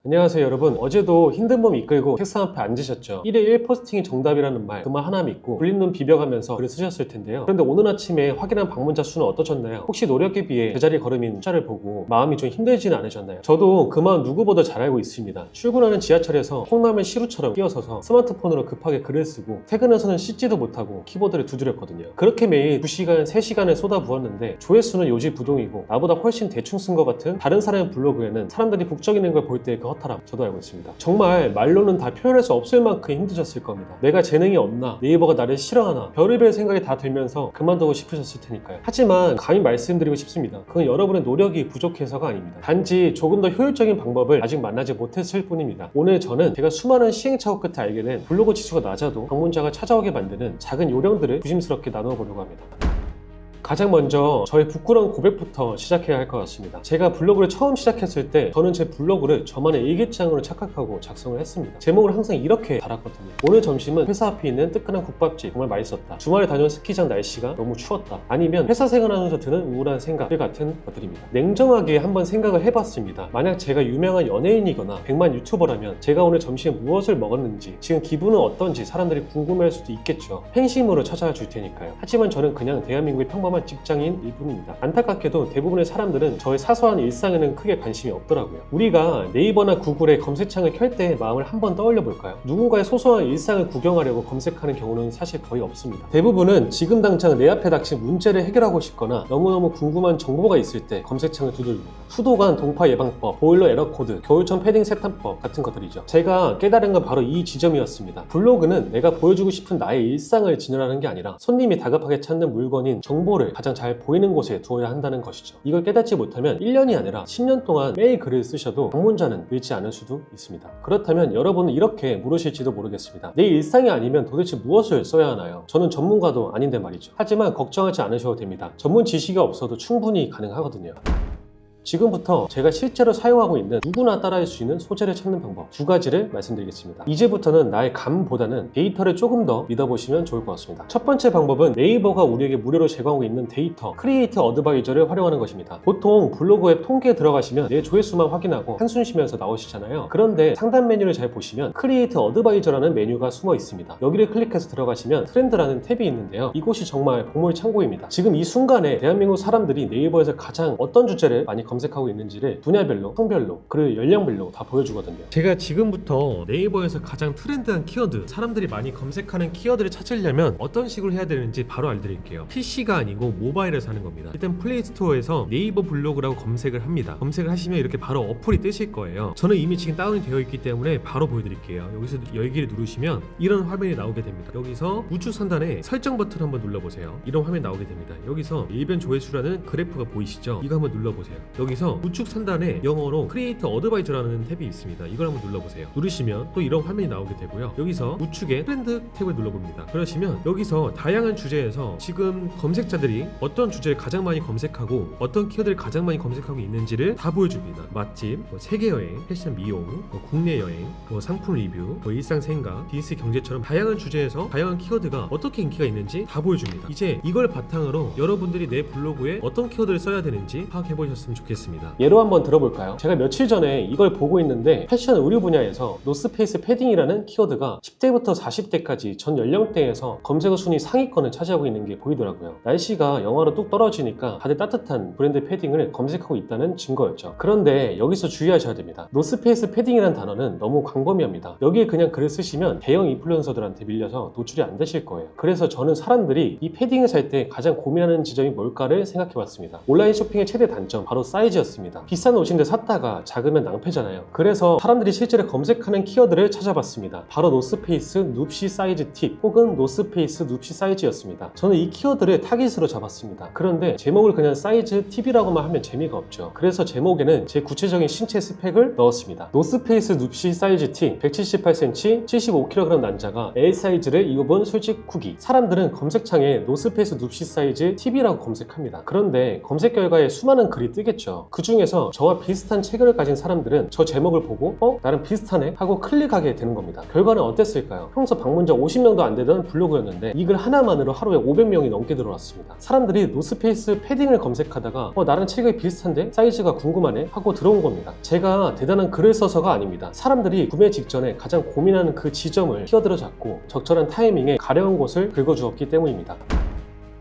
안녕하세요 여러분. 어제도 힘든 몸 이끌고 책상 앞에 앉으셨죠? 1일 1 포스팅이 정답이라는 말, 그 말 하나 믿고 불린 눈 비벼가면서 글을 쓰셨을 텐데요. 그런데 오늘 아침에 확인한 방문자 수는 어떠셨나요? 혹시 노력에 비해 제자리 걸음인 숫자를 보고 마음이 좀 힘들지는 않으셨나요? 저도 그 마음 누구보다 잘 알고 있습니다. 출근하는 지하철에서 콩라면 시루처럼 끼어서서 스마트폰으로 급하게 글을 쓰고 퇴근해서는 씻지도 못하고 키보드를 두드렸거든요. 그렇게 매일 2시간, 3시간을 쏟아부었는데 조회수는 요지부동이고 나보다 훨씬 대충 쓴 것 같은 다른 사람의 블로그에는 사람들이 북적이는 걸 볼 때 그 허탈함 저도 알고 있습니다. 정말 말로는 다 표현할 수 없을 만큼 힘드셨을 겁니다. 내가 재능이 없나, 네이버가 나를 싫어하나, 별의별 생각이 다 들면서 그만두고 싶으셨을 테니까요. 하지만 감히 말씀드리고 싶습니다. 그건 여러분의 노력이 부족해서가 아닙니다. 단지 조금 더 효율적인 방법을 아직 만나지 못했을 뿐입니다. 오늘 저는 제가 수많은 시행착오 끝에 알게 된 블로그 지수가 낮아도 방문자가 찾아오게 만드는 작은 요령들을 조심스럽게 나누어 보려고 합니다. 가장 먼저 저의 부끄러운 고백부터 시작해야 할 것 같습니다. 제가 블로그를 처음 시작했을 때 저는 제 블로그를 저만의 일기장으로 착각하고 작성을 했습니다. 제목을 항상 이렇게 달았거든요. 오늘 점심은 회사 앞에 있는 뜨끈한 국밥집 정말 맛있었다. 주말에 다녀온 스키장 날씨가 너무 추웠다. 아니면 회사 생활하면서 드는 우울한 생각들 같은 것들입니다. 냉정하게 한번 생각을 해봤습니다. 만약 제가 유명한 연예인이거나 100만 유튜버라면 제가 오늘 점심에 무엇을 먹었는지, 지금 기분은 어떤지 사람들이 궁금해할 수도 있겠죠. 팬심으로 찾아와 줄 테니까요. 하지만 저는 그냥 대한민국의 평범한 직장인일 뿐입니다. 안타깝게도 대부분의 사람들은 저의 사소한 일상에는 크게 관심이 없더라고요. 우리가 네이버나 구글에 검색창을 켤 때 마음을 한번 떠올려 볼까요? 누군가의 소소한 일상을 구경하려고 검색하는 경우는 사실 거의 없습니다. 대부분은 지금 당장 내 앞에 닥친 문제를 해결하고 싶거나 너무너무 궁금한 정보가 있을 때 검색창을 두들깁니다. 수도관 동파 예방법, 보일러 에러 코드, 겨울철 패딩 세탁법 같은 것들이죠. 제가 깨달은 건 바로 이 지점이었습니다. 블로그는 내가 보여주고 싶은 나의 일상을 진열하는 게 아니라 손님이 다급하게 찾는 물건인 정보를 가장 잘 보이는 곳에 두어야 한다는 것이죠. 이걸 깨닫지 못하면 1년이 아니라 10년 동안 매일 글을 쓰셔도 방문자는 늘지 않을 수도 있습니다. 그렇다면 여러분은 이렇게 물으실지도 모르겠습니다. 내 일상이 아니면 도대체 무엇을 써야 하나요? 저는 전문가도 아닌데 말이죠. 하지만 걱정하지 않으셔도 됩니다. 전문 지식이 없어도 충분히 가능하거든요. 지금부터 제가 실제로 사용하고 있는 누구나 따라할 수 있는 소재를 찾는 방법 2가지를 말씀드리겠습니다. 이제부터는 나의 감보다는 데이터를 조금 더 믿어보시면 좋을 것 같습니다. 첫 번째 방법은 네이버가 우리에게 무료로 제공하고 있는 데이터 크리에이터 어드바이저를 활용하는 것입니다. 보통 블로그 앱 통계에 들어가시면 내 조회수만 확인하고 한숨 쉬면서 나오시잖아요. 그런데 상단 메뉴를 잘 보시면 크리에이터 어드바이저라는 메뉴가 숨어 있습니다. 여기를 클릭해서 들어가시면 트렌드라는 탭이 있는데요. 이곳이 정말 보물창고입니다. 지금 이 순간에 대한민국 사람들이 네이버에서 가장 어떤 주제를 많이 검색하고 있는지를 분야별로, 성별로, 그리고 연령별로 다 보여주거든요. 제가 지금부터 네이버에서 가장 트렌드한 키워드, 사람들이 많이 검색하는 키워드를 찾으려면 어떤 식으로 해야 되는지 바로 알려드릴게요. PC가 아니고 모바일에서 하는 겁니다. 일단 플레이스토어에서 네이버 블로그라고 검색을 합니다. 검색을 하시면 이렇게 바로 어플이 뜨실 거예요. 저는 이미 지금 다운이 되어 있기 때문에 바로 보여드릴게요. 여기서 열기를 누르시면 이런 화면이 나오게 됩니다. 여기서 우측 상단에 설정 버튼 한번 눌러보세요. 이런 화면이 나오게 됩니다. 여기서 일변 조회수라는 그래프가 보이시죠? 이거 한번 눌러보세요. 여기서 우측 상단에 영어로 크리에이터 어드바이저라는 탭이 있습니다. 이걸 한번 눌러보세요. 누르시면 또 이런 화면이 나오게 되고요. 여기서 우측에 트렌드 탭을 눌러봅니다. 그러시면 여기서 다양한 주제에서 지금 검색자들이 어떤 주제를 가장 많이 검색하고 어떤 키워드를 가장 많이 검색하고 있는지를 다 보여줍니다. 맛집, 세계여행, 패션 미용, 국내 여행, 상품 리뷰, 일상 생각, 비즈니스 경제처럼 다양한 주제에서 다양한 키워드가 어떻게 인기가 있는지 다 보여줍니다. 이제 이걸 바탕으로 여러분들이 내 블로그에 어떤 키워드를 써야 되는지 파악해보셨으면 좋겠습니다. 예로 한번 들어볼까요? 제가 며칠 전에 이걸 보고 있는데 패션 의류 분야에서 노스페이스 패딩이라는 키워드가 10대부터 40대까지 전 연령대에서 검색어 순위 상위권을 차지하고 있는 게 보이더라고요. 날씨가 영하로 뚝 떨어지니까 다들 따뜻한 브랜드 패딩을 검색하고 있다는 증거였죠. 그런데 여기서 주의하셔야 됩니다. 노스페이스 패딩이라는 단어는 너무 광범위합니다. 여기에 그냥 글을 쓰시면 대형 인플루언서들한테 밀려서 노출이 안 되실 거예요. 그래서 저는 사람들이 이 패딩을 살 때 가장 고민하는 지점이 뭘까를 생각해봤습니다. 온라인 쇼핑의 최대 단점 바로 사이즈였습니다. 비싼 옷인데 샀다가 작으면 낭패잖아요. 그래서 사람들이 실제로 검색하는 키워드를 찾아봤습니다. 바로 노스페이스 눕시 사이즈 팁 혹은 노스페이스 눕시 사이즈였습니다. 저는 이 키워드를 타깃으로 잡았습니다. 그런데 제목을 그냥 사이즈 팁이라고만 하면 재미가 없죠. 그래서 제목에는 제 구체적인 신체 스펙을 넣었습니다. 노스페이스 눕시 사이즈 팁 178cm 75kg 남자가 L 사이즈를 입어본 솔직 후기. 사람들은 검색창에 노스페이스 눕시 사이즈 팁이라고 검색합니다. 그런데 검색 결과에 수많은 글이 뜨겠죠. 있죠. 그 중에서 저와 비슷한 체결을 가진 사람들은 저 제목을 보고 나랑 비슷하네 하고 클릭하게 되는 겁니다. 결과는 어땠을까요? 평소 방문자 50명도 안 되던 블로그였는데 이 글 하나만으로 하루에 500명이 넘게 들어왔습니다. 사람들이 노스페이스 패딩을 검색하다가 나랑 체격이 비슷한데 사이즈가 궁금하네 하고 들어온 겁니다. 제가 대단한 글을 써서가 아닙니다. 사람들이 구매 직전에 가장 고민하는 그 지점을 끼어들어 잡고 적절한 타이밍에 가려운 곳을 긁어주었기 때문입니다.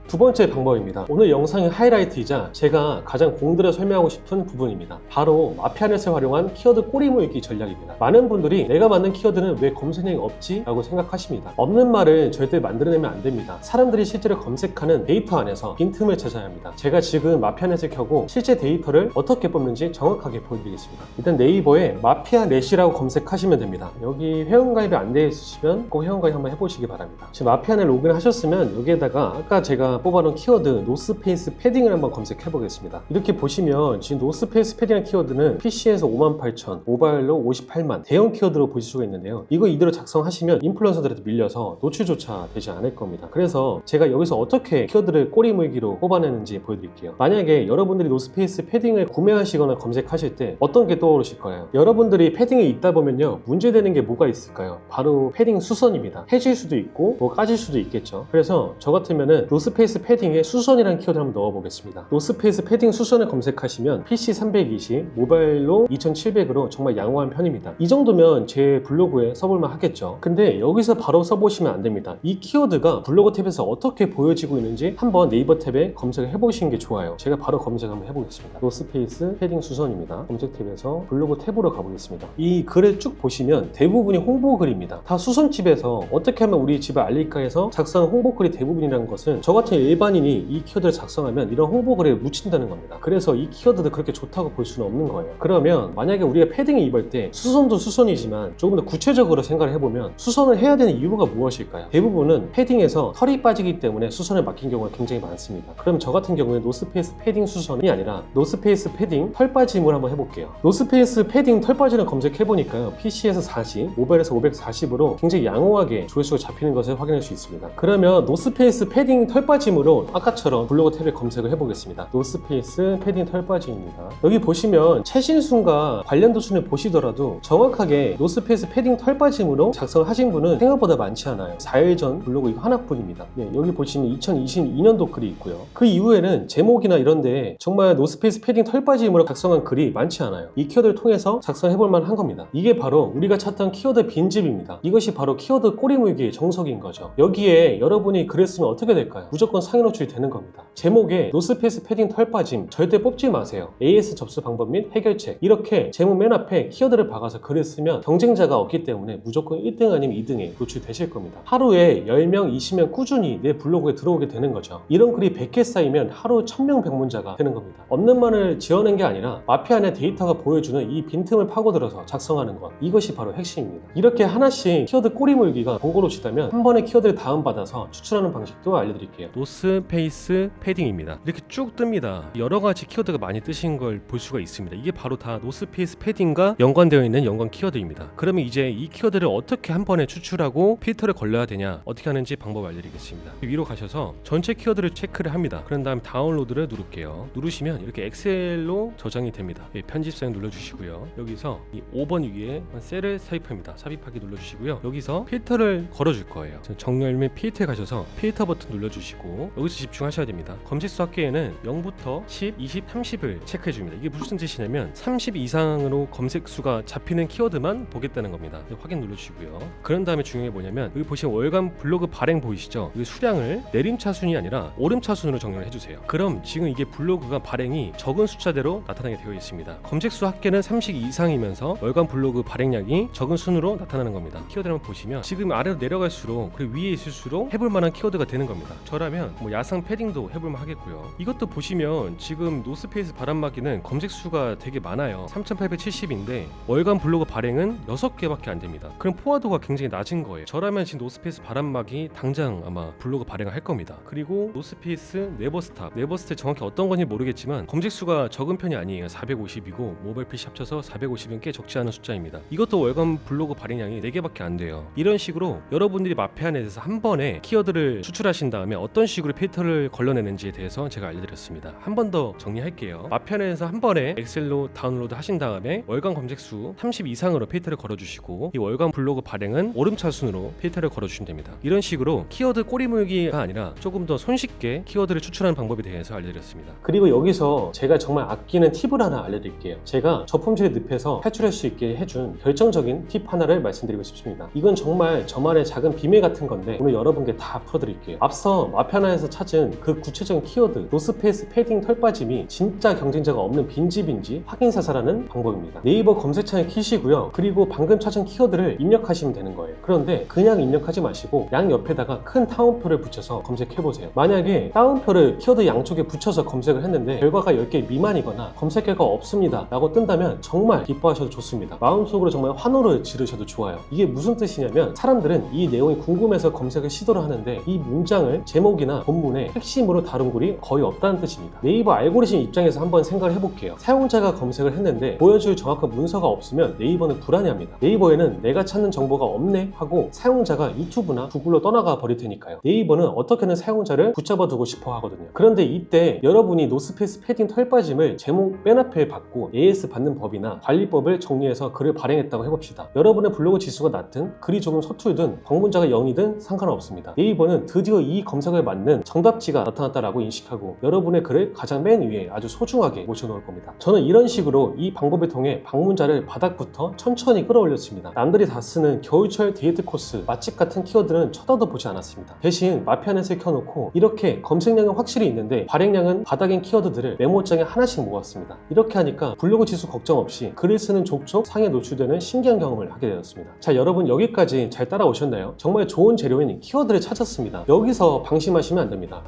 두 번째 방법입니다. 오늘 영상의 하이라이트이자 제가 가장 공들여 설명하고 싶은 부분입니다. 바로 마피아넷을 활용한 키워드 꼬리 물기 전략입니다. 많은 분들이 내가 만든 키워드는 왜 검색량이 없지? 라고 생각하십니다. 없는 말을 절대 만들어내면 안 됩니다. 사람들이 실제로 검색하는 데이터 안에서 빈틈을 찾아야 합니다. 제가 지금 마피아넷을 켜고 실제 데이터를 어떻게 뽑는지 정확하게 보여드리겠습니다. 일단 네이버에 마피아넷이라고 검색하시면 됩니다. 여기 회원가입이 안 되어 있으시면 꼭 회원가입 한번 해보시기 바랍니다. 지금 마피아넷 로그인 하셨으면 여기에다가 아까 제가 뽑아놓은 키워드 노스페이스 패딩을 한번 검색해 보겠습니다. 이렇게 보시면 지금 노스페이스 패딩이라는 키워드는 PC에서 58,000, 모바일로 58만 대형 키워드로 보실 수가 있는데요. 이거 이대로 작성하시면 인플루언서들한테 밀려서 노출조차 되지 않을 겁니다. 그래서 제가 여기서 어떻게 키워드를 꼬리 물기로 뽑아내는지 보여드릴게요. 만약에 여러분들이 노스페이스 패딩을 구매하시거나 검색하실 때 어떤 게 떠오르실 거예요? 여러분들이 패딩이 있다 보면요, 문제되는 게 뭐가 있을까요? 바로 패딩 수선입니다. 해질 수도 있고 까질 수도 있겠죠. 그래서 저 같으면은 노스페이스 패딩에 수선이라는 키워드를 한번 넣어보겠습니다. 노스페이스 패딩 수선을 검색하시면 PC 320, 모바일로 2700으로 정말 양호한 편입니다. 이 정도면 제 블로그에 써볼만 하겠죠. 근데 여기서 바로 써보시면 안 됩니다. 이 키워드가 블로그 탭에서 어떻게 보여지고 있는지 한번 네이버 탭에 검색을 해보시는 게 좋아요. 제가 바로 검색 한번 해보겠습니다. 노스페이스 패딩 수선입니다. 검색 탭에서 블로그 탭으로 가보겠습니다. 이 글을 쭉 보시면 대부분이 홍보 글입니다. 다 수선집에서 어떻게 하면 우리 집을 알릴까 해서 작성한 홍보 글이 대부분이라는 것은 저 같은 일반인이 이 키워드를 작성하면 이런 홍보 글에 묻힌다는 겁니다. 그래서 이 키워드도 그렇게 좋다고 볼 수는 없는 거예요. 그러면 만약에 우리가 패딩을 입을 때 수선도 수선이지만 조금 더 구체적으로 생각을 해보면 수선을 해야 되는 이유가 무엇일까요? 대부분은 패딩에서 털이 빠지기 때문에 수선을 맡긴 경우가 굉장히 많습니다. 그럼 저 같은 경우에 노스페이스 패딩 수선이 아니라 노스페이스 패딩 털 빠짐을 한번 해볼게요. 노스페이스 패딩 털 빠짐을 검색해보니까요, PC에서 40, 모바일에서 540으로 굉장히 양호하게 조회수가 잡히는 것을 확인할 수 있습니다. 그러면 노스페이스 패딩 털 빠짐으로 아까처럼 블로그 탭에 검색을 해보겠습니다. 노스페이스 패딩 털 빠짐입니다. 여기 보시면 최신순과 관련도 순을 보시더라도 정확하게 노스페이스 패딩 털 빠짐으로 작성을 하신 분은 생각보다 많지 않아요. 4일 전 블로그 이거 하나뿐입니다. 여기 보시면 2022년도 글이 있고요. 그 이후에는 제목이나 이런데 정말 노스페이스 패딩 털 빠짐으로 작성한 글이 많지 않아요. 이 키워드를 통해서 작성해볼 만한 겁니다. 이게 바로 우리가 찾던 키워드 빈집입니다. 이것이 바로 키워드 꼬리물기의 정석인 거죠. 여기에 여러분이 글을 쓰면 어떻게 될까요? 무조건 상위 노출이 되는 겁니다. 제목에 노스페이스 패딩 털 빠짐 절대 뽑지 마세요. AS 접수 방법 및 해결책, 이렇게 제목 맨 앞에 키워드를 박아서 글을 쓰면 경쟁자가 없기 때문에 무조건 1등 아니면 2등에 노출되실 겁니다. 하루에 10명, 20명 꾸준히 내 블로그에 들어오게 되는 거죠. 이런 글이 100개 쌓이면 하루 1000명 방문자가 되는 겁니다. 없는 말을 지어낸 게 아니라 마피아의 데이터가 보여주는 이 빈틈을 파고들어서 작성하는 것, 이것이 바로 핵심입니다. 이렇게 하나씩 키워드 꼬리물기가 번거로우시다면 한 번에 키워드를 다운받아서 추출하는 방식도 알려드릴게요. 노스페이스 패딩입니다. 이렇게 쭉 뜹니다. 여러 가지 키워드가 많이 뜨신 걸 볼 수가 있습니다. 이게 바로 다 노스페이스 패딩과 연관되어 있는 연관 키워드입니다. 그러면 이제 이 키워드를 어떻게 한 번에 추출하고 필터를 걸러야 되냐, 어떻게 하는지 방법 알려드리겠습니다. 위로 가셔서 전체 키워드를 체크를 합니다. 그런 다음 다운로드를 누를게요. 누르시면 이렇게 엑셀로 저장이 됩니다. 편집 사용 눌러주시고요. 여기서 이 5번 위에 셀을 삽입합니다. 삽입하기 눌러주시고요. 여기서 필터를 걸어줄 거예요. 정렬 및 필터에 가셔서 필터 버튼 눌러주시고 여기서 집중하셔야 됩니다. 검색수 합계에는 0부터 10, 20, 30을 체크해줍니다. 이게 무슨 뜻이냐면 30 이상으로 검색수가 잡히는 키워드만 보겠다는 겁니다. 확인 눌러주시고요. 그런 다음에 중요한 게 뭐냐면 여기 보시면 월간 블로그 발행 보이시죠? 이 수량을 내림차순이 아니라 오름차순으로 정렬을 해주세요. 그럼 지금 이게 블로그가 발행이 적은 숫자대로 나타나게 되어 있습니다. 검색수 합계는 30 이상이면서 월간 블로그 발행량이 적은 순으로 나타나는 겁니다. 키워드를 한번 보시면 지금 아래로 내려갈수록 그리고 위에 있을수록 해볼 만한 키워드가 되는 겁니다. 저라면 야상 패딩도 해볼만 하겠고요. 이것도 보시면 지금 노스페이스 바람막이는 검색수가 되게 많아요. 3870인데 월간 블로그 발행은 6개밖에 안 됩니다. 그럼 포화도가 굉장히 낮은 거예요. 저라면 지금 노스페이스 바람막이 당장 아마 블로그 발행을 할 겁니다. 그리고 노스페이스 네버스탑 정확히 어떤 건지 모르겠지만 검색수가 적은 편이 아니에요. 450이고 모바일 PC 합쳐서 450은 꽤 적지 않은 숫자입니다. 이것도 월간 블로그 발행량이 4개밖에 안 돼요. 이런 식으로 여러분들이 마피아넷에서 한 번에 키워드를 추출하신 다음에 어떤 식으로 필터를 걸러내는지에 대해서 제가 알려드렸습니다. 한 번 더 정리할게요. 마편에서 한 번에 엑셀로 다운로드 하신 다음에 월간 검색수 30 이상으로 필터를 걸어주시고, 이 월간 블로그 발행은 오름차 순으로 필터를 걸어주시면 됩니다. 이런 식으로 키워드 꼬리물기가 아니라 조금 더 손쉽게 키워드를 추출하는 방법에 대해서 알려드렸습니다. 그리고 여기서 제가 정말 아끼는 팁을 하나 알려드릴게요. 제가 저품질의 늪에서 탈출할 수 있게 해준 결정적인 팁 하나를 말씀드리고 싶습니다. 이건 정말 저만의 작은 비밀 같은 건데 오늘 여러분께 다 풀어드릴게요. 앞서 마편에서 찾은 그 구체적인 키워드 노스페이스 패딩 털빠짐이 진짜 경쟁자가 없는 빈집인지 확인사살하는 방법입니다. 네이버 검색창에 키시고요. 그리고 방금 찾은 키워드를 입력하시면 되는 거예요. 그런데 그냥 입력하지 마시고 양 옆에다가 큰 따옴표를 붙여서 검색해보세요. 만약에 따옴표를 키워드 양쪽에 붙여서 검색을 했는데 결과가 10개 미만이거나 검색 결과 없습니다 라고 뜬다면 정말 기뻐하셔도 좋습니다. 마음속으로 정말 환호를 지르셔도 좋아요. 이게 무슨 뜻이냐면 사람들은 이 내용이 궁금해서 검색을 시도를 하는데 이 문장을 제목이나 본문의 핵심으로 다룬 글이 거의 없다는 뜻입니다. 네이버 알고리즘 입장에서 한번 생각을 해볼게요. 사용자가 검색을 했는데 보여줄 정확한 문서가 없으면 네이버는 불안해합니다. 네이버에는 내가 찾는 정보가 없네 하고 사용자가 유튜브나 구글로 떠나가 버릴 테니까요. 네이버는 어떻게든 사용자를 붙잡아 두고 싶어 하거든요. 그런데 이때 여러분이 노스페이스 패딩 털빠짐을 제목 맨 앞에 받고 AS 받는 법이나 관리법을 정리해서 글을 발행했다고 해봅시다. 여러분의 블로그 지수가 낮든 글이 조금 서툴든 방문자가 0이든 상관없습니다. 네이버는 드디어 이 검색을 맞는 정답지가 나타났다라고 인식하고 여러분의 글을 가장 맨 위에 아주 소중하게 모셔놓을 겁니다. 저는 이런 식으로 이 방법을 통해 방문자를 바닥부터 천천히 끌어올렸습니다. 남들이 다 쓰는 겨울철 데이트 코스, 맛집 같은 키워드는 쳐다도 보지 않았습니다. 대신 마편에서 켜놓고 이렇게 검색량은 확실히 있는데 발행량은 바닥인 키워드들을 메모장에 하나씩 모았습니다. 이렇게 하니까 블로그 지수 걱정 없이 글을 쓰는 족족 상에 노출되는 신기한 경험을 하게 되었습니다. 자, 여러분 여기까지 잘 따라오셨나요? 정말 좋은 재료인 키워드를 찾았습니다. 여기서 방심하시면 안 됩니다.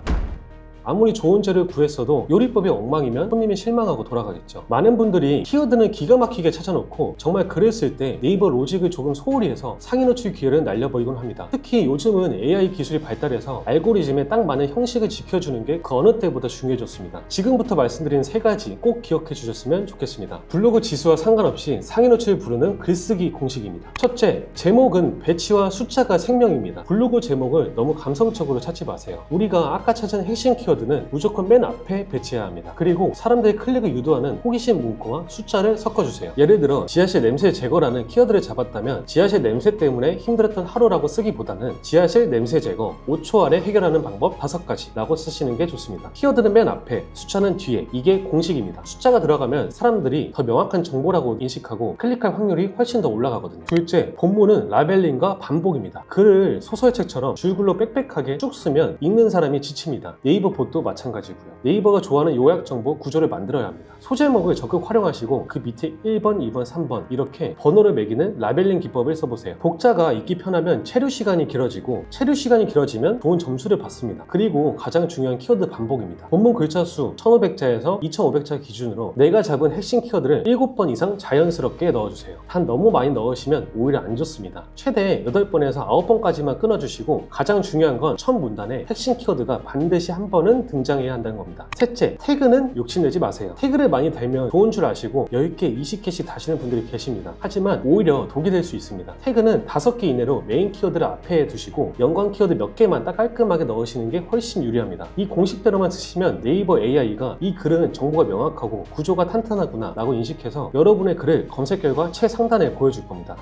아무리 좋은 재료를 구했어도 요리법이 엉망이면 손님이 실망하고 돌아가겠죠. 많은 분들이 키워드는 기가 막히게 찾아놓고 정말 글을 쓸 때 네이버 로직을 조금 소홀히 해서 상위 노출 기회를 날려버리곤 합니다. 특히 요즘은 AI 기술이 발달해서 알고리즘에 딱 맞는 형식을 지켜주는 게 그 어느 때보다 중요해졌습니다. 지금부터 말씀드린 세 가지 꼭 기억해 주셨으면 좋겠습니다. 블로그 지수와 상관없이 상위 노출을 부르는 글쓰기 공식입니다. 첫째, 제목은 배치와 숫자가 생명입니다. 블로그 제목을 너무 감성적으로 찾지 마세요. 우리가 아까 찾은 핵심 키워드는 무조건 맨 앞에 배치해야 합니다. 그리고 사람들의 클릭을 유도하는 호기심 문구와 숫자를 섞어주세요. 예를 들어 지하실 냄새 제거라는 키워드를 잡았다면 지하실 냄새 때문에 힘들었던 하루라고 쓰기보다는 지하실 냄새 제거 5초 안에 해결하는 방법 5가지 라고 쓰시는 게 좋습니다. 키워드는 맨 앞에, 숫자는 뒤에. 이게 공식입니다. 숫자가 들어가면 사람들이 더 명확한 정보라고 인식하고 클릭할 확률이 훨씬 더 올라가거든요. 둘째, 본문은 라벨링과 반복입니다. 글을 소설책처럼 줄글로 빽빽하게 쭉 쓰면 읽는 사람이 지칩니다. 네이버 봇도 마찬가지고요. 네이버가 좋아하는 요약 정보 구조를 만들어야 합니다. 소제목을 적극 활용하시고 그 밑에 1번, 2번, 3번 이렇게 번호를 매기는 라벨링 기법을 써보세요. 독자가 읽기 편하면 체류 시간이 길어지고 체류 시간이 길어지면 좋은 점수를 받습니다. 그리고 가장 중요한 키워드 반복입니다. 본문 글자 수 1500자에서 2500자 기준으로 내가 잡은 핵심 키워드를 7번 이상 자연스럽게 넣어주세요. 단 너무 많이 넣으시면 오히려 안 좋습니다. 최대 8번에서 9번까지만 끊어주시고 가장 중요한 건 첫 문단에 핵심 키워드가 반드시 한 번은 등장해야 한다는 겁니다. 셋째, 태그는 욕심내지 마세요. 태그를 많이 달면 좋은 줄 아시고 10개, 20개씩 다시는 분들이 계십니다. 하지만 오히려 독이 될 수 있습니다. 태그는 5개 이내로 메인 키워드를 앞에 두시고 연관 키워드 몇 개만 딱 깔끔하게 넣으시는 게 훨씬 유리합니다. 이 공식대로만 쓰시면 네이버 AI가 이 글은 정보가 명확하고 구조가 탄탄하구나 라고 인식해서 여러분의 글을 검색 결과 최상단에 보여줄 겁니다.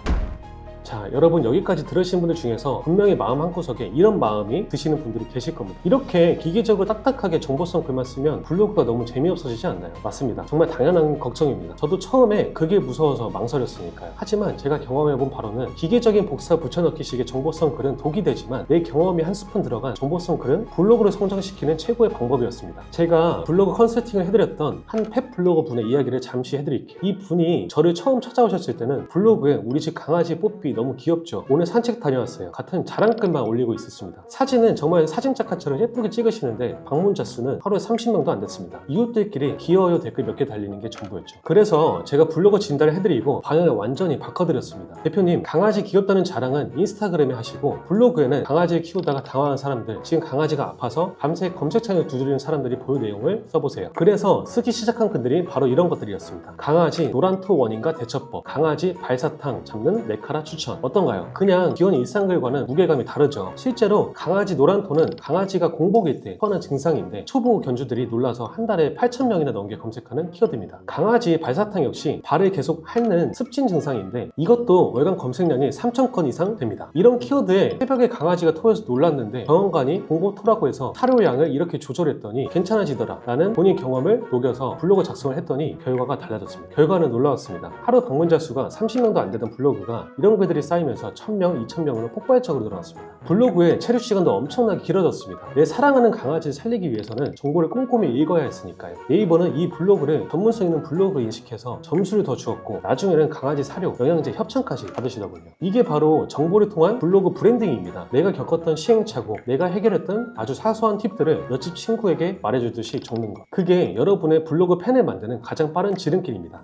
자, 여러분 여기까지 들으신 분들 중에서 분명히 마음 한구석에 이런 마음이 드시는 분들이 계실 겁니다. 이렇게 기계적으로 딱딱하게 정보성 글만 쓰면 블로그가 너무 재미없어지지 않나요? 맞습니다. 정말 당연한 걱정입니다. 저도 처음에 그게 무서워서 망설였으니까요. 하지만 제가 경험해본 바로는 기계적인 복사 붙여넣기식의 정보성 글은 독이 되지만 내 경험이 한 스푼 들어간 정보성 글은 블로그를 성장시키는 최고의 방법이었습니다. 제가 블로그 컨설팅을 해드렸던 한 펫 블로거 분의 이야기를 잠시 해드릴게요. 이 분이 저를 처음 찾아오셨을 때는 블로그에 우리 집 강아지 뽀삐 너무 귀엽죠? 오늘 산책 다녀왔어요. 같은 자랑글만 올리고 있었습니다. 사진은 정말 사진작가처럼 예쁘게 찍으시는데 방문자 수는 하루에 30명도 안 됐습니다. 이웃들끼리 귀여워요 댓글 몇 개 달리는 게 전부였죠. 그래서 제가 블로거 진단을 해드리고 방향을 완전히 바꿔드렸습니다. 대표님, 강아지 귀엽다는 자랑은 인스타그램에 하시고 블로그에는 강아지를 키우다가 당황한 사람들, 지금 강아지가 아파서 밤새 검색창을 두드리는 사람들이 볼 내용을 써보세요. 그래서 쓰기 시작한 글들이 바로 이런 것들이었습니다. 강아지 노란토 원인과 대처법, 강아지 발사탕 잡는 네카라 추천, 추천. 어떤가요? 그냥 귀여운 일상글과는 무게감이 다르죠. 실제로 강아지 노란톤은 강아지가 공복일 때 퍼하는 증상인데 초보 견주들이 놀라서 한 달에 8,000명이나 넘게 검색하는 키워드입니다. 강아지 발사탕 역시 발을 계속 핥는 습진 증상인데 이것도 월간 검색량이 3,000건 이상 됩니다. 이런 키워드에 새벽에 강아지가 토해서 놀랐는데 병원관이 공복토라고 해서 사료량을 이렇게 조절했더니 괜찮아지더라 라는 본인 경험을 녹여서 블로그 작성을 했더니 결과가 달라졌습니다. 결과는 놀라웠습니다. 하루 방문자 수가 30명도 안 되던 블로그가 이런 글들이 쌓이면서 1,000명, 2,000명으로 폭발적으로 늘어났습니다. 블로그의 체류 시간도 엄청나게 길어졌습니다. 내 사랑하는 강아지를 살리기 위해서는 정보를 꼼꼼히 읽어야 했으니까요. 네이버는 이 블로그를 전문성 있는 블로그로 인식해서 점수를 더 주었고 나중에는 강아지 사료, 영양제 협찬까지 받으시더군요. 이게 바로 정보를 통한 블로그 브랜딩입니다. 내가 겪었던 시행착오, 내가 해결했던 아주 사소한 팁들을 옆집 친구에게 말해주듯이 적는 것. 그게 여러분의 블로그 팬을 만드는 가장 빠른 지름길입니다.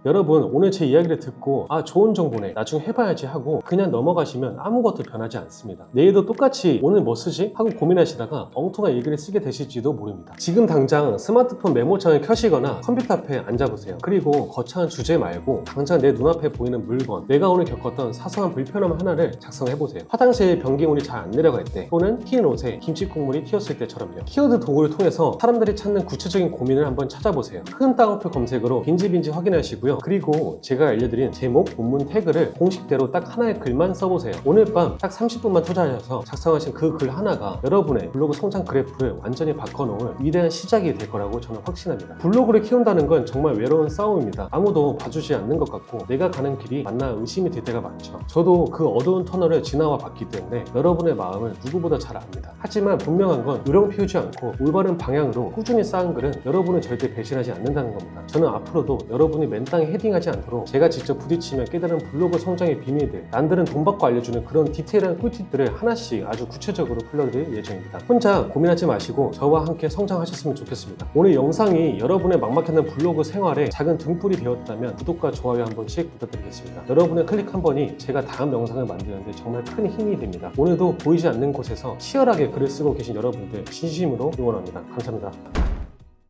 여러분 오늘 제 이야기를 듣고 아 좋은 정보네 나중에 해봐야지 하고 그냥 넘어가시면 아무것도 변하지 않습니다. 내일도 똑같이 오늘 뭐 쓰지? 하고 고민하시다가 엉뚱한 일기를 쓰게 되실지도 모릅니다. 지금 당장 스마트폰 메모장을 켜시거나 컴퓨터 앞에 앉아보세요. 그리고 거창한 주제 말고 당장 내 눈앞에 보이는 물건, 내가 오늘 겪었던 사소한 불편함 하나를 작성해보세요. 화장실 변기물이 잘 안 내려갈 때 또는 흰 옷에 김치 국물이 튀었을 때처럼요. 키워드 도구를 통해서 사람들이 찾는 구체적인 고민을 한번 찾아보세요. 큰 따옴표 검색으로 빈지빈지 확인하시고요. 그리고 제가 알려드린 제목, 본문 태그를 공식대로 딱 하나의 글만 써보세요. 오늘 밤 딱 30분만 투자하셔서 작성하신 그 글 하나가 여러분의 블로그 성장 그래프를 완전히 바꿔놓을 위대한 시작이 될 거라고 저는 확신합니다. 블로그를 키운다는 건 정말 외로운 싸움입니다. 아무도 봐주지 않는 것 같고 내가 가는 길이 맞나 의심이 들 때가 많죠. 저도 그 어두운 터널을 지나와 봤기 때문에 여러분의 마음을 누구보다 잘 압니다. 하지만 분명한 건 요령 피우지 않고 올바른 방향으로 꾸준히 쌓은 글은 여러분을 절대 배신하지 않는다는 겁니다. 저는 앞으로도 여러분이 맨땅에 헤딩하지 않도록 제가 직접 부딪히며 깨달은 블로그 성장의 비밀들, 남들은 돈 받고 알려주는 그런 디테일한 꿀팁들을 하나씩 아주 구체적으로 풀어드릴 예정입니다. 혼자 고민하지 마시고 저와 함께 성장하셨으면 좋겠습니다. 오늘 영상이 여러분의 막막했던 블로그 생활에 작은 등불이 되었다면 구독과 좋아요 한 번씩 부탁드리겠습니다. 여러분의 클릭 한 번이 제가 다음 영상을 만드는데 정말 큰 힘이 됩니다. 오늘도 보이지 않는 곳에서 치열하게 글을 쓰고 계신 여러분들 진심으로 응원합니다. 감사합니다.